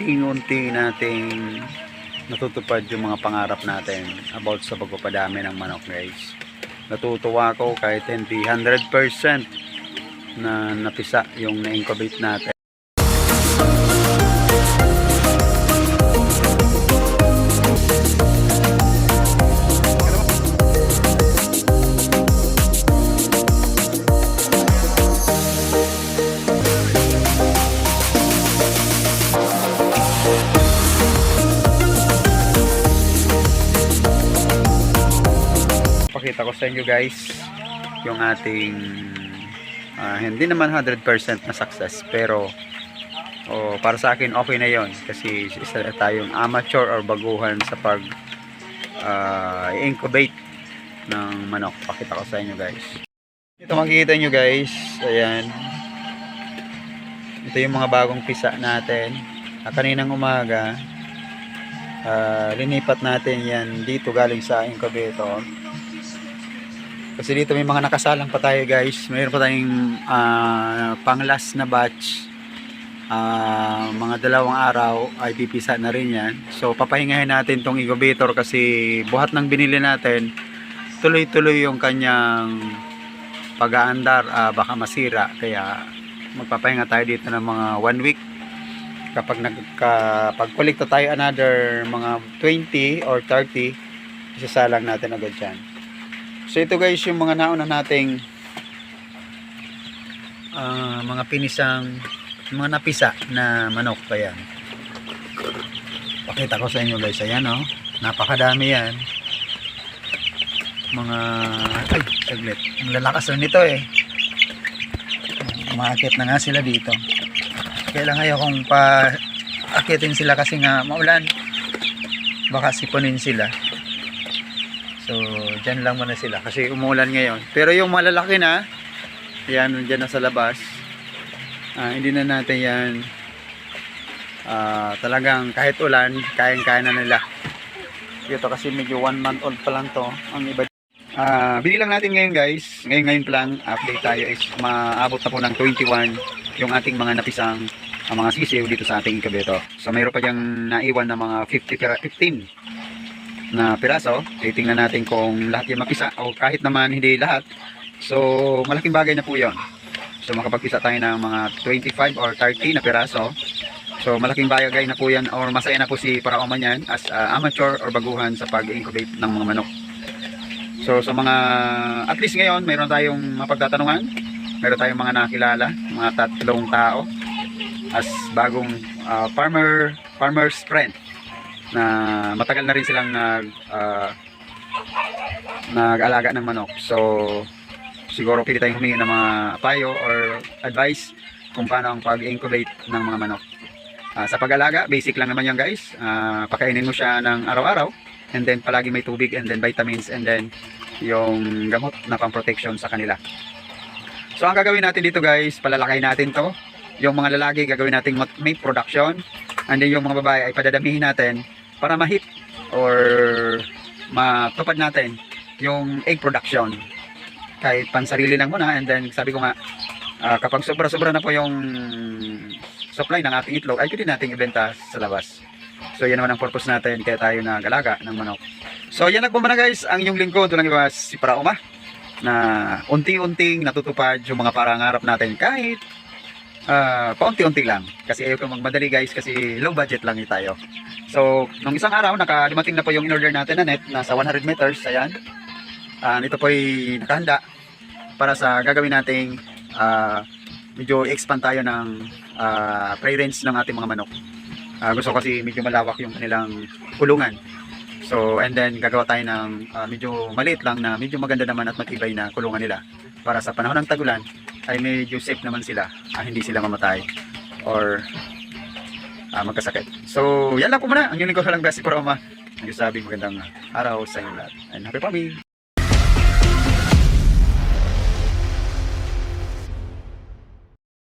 unti-unti nating natutupad yung mga pangarap natin about sa pagpapadami ng manok, guys. Natutuwa ako kahit hindi 100% na napisa yung na-incubate natin. Pakita ko sa inyo, guys, yung ating hindi naman 100% na success, pero para sa akin okay na yon kasi isa tayong amateur or baguhan sa pag incubate ng manok. Pakita ko sa inyo, guys. Ito makikita nyo, guys, ayan, ito yung mga bagong pisa natin. Kaninang umaga linipat natin yan dito galing sa incubator. Kasi dito may mga nakasalang pa tayo, guys. Mayroon pa tayong pang last na batch. Mga 2 araw ay pipisa na rin yan. So papahingahin natin tong incubator kasi buhat ng binili natin, tuloy-tuloy yung kanyang pag-aandar, baka masira. Kaya magpapahinga tayo dito ng mga 1 week. Kapag pag-kolekta tayo another mga 20 or 30, isasalang natin agad yan. So ito, guys, yung mga nauna nating mga pinisang, mga napisa na manok pa yan. Pakita ko sa inyo, guys. Ayan, napakadami yan. Mga, ay, saglit, ang lalakas na nito umaakit na nga sila dito. Kailangan kung pa-akitin sila kasi nga maulan, baka sipunin sila. So, dyan lang muna sila kasi umuulan ngayon. Pero yung malalaki na, yan, dyan na sa labas, hindi na natin yan talagang kahit ulan, kayang-kaya na nila. Ito kasi medyo 1 month old pa lang to. Ang iba, binilang natin ngayon, guys. Ngayon pa lang, update tayo is maabot na po ng 21 yung ating mga napisang mga sisiw dito sa ating incubator. So, mayroon pa diyang naiwan na mga 15 na piraso. Titingnan natin kung lahat yung mapisa o kahit naman hindi lahat. So malaking bagay na po yun. So makapagpisa tayo ng mga 25 or 30 na piraso. So malaking bagay na po yan, or masaya na po si Paraoma yan as amateur or baguhan sa pag-incubate ng mga manok. So sa mga, at least ngayon mayroon tayong mapagtatanungan, mayroon tayong mga nakilala, mga 3 tao as bagong farmer's friend na matagal na rin silang nag-alaga ng manok. So siguro pwede tayong humingi ng mga payo or advice kung paano ang pag-incubate ng mga manok. Sa pag-alaga, basic lang naman yan, guys. Pakainin mo siya ng araw-araw, and then palagi may tubig, and then vitamins, and then yung gamot na pang-protection sa kanila. So ang gagawin natin dito, guys, palalaki natin to. Yung mga lalaki gagawin natin meat production, and then yung mga babae ay padadamihin natin para ma-hit or matupad natin yung egg production kahit pansarili lang muna. And then sabi ko nga, kapag sobra-sobra na po yung supply ng ating itlog ay pwede natin ibenta sa labas. So yan naman ang purpose natin kaya tayo nag-alaga ng manok. So yan lang po muna, guys, ang yung lingkod. Ito lang iwas si Paraoma na unti-unting natutupad yung mga parangarap natin kahit paunti-unti lang, kasi ayaw ko magmadali, guys, kasi low budget lang tayo. So nung isang araw nakalimating na po yung in-order natin na net, nasa 100 meters. Ayan, ito po ay nakahanda para sa gagawin nating medyo expand tayo ng prey range ng ating mga manok. Gusto kasi medyo malawak yung kanilang kulungan. So and then gagawa tayo ng medyo maliit lang na medyo maganda naman at matibay na kulungan nila para sa panahon ng tagulan ay medyo safe naman sila, hindi sila mamatay or magkasakit. So yan lang po muna ang yung lingkod lang, guys, si Paraoma. Nagsasabi magandang araw sa inyo lahat and happy farming.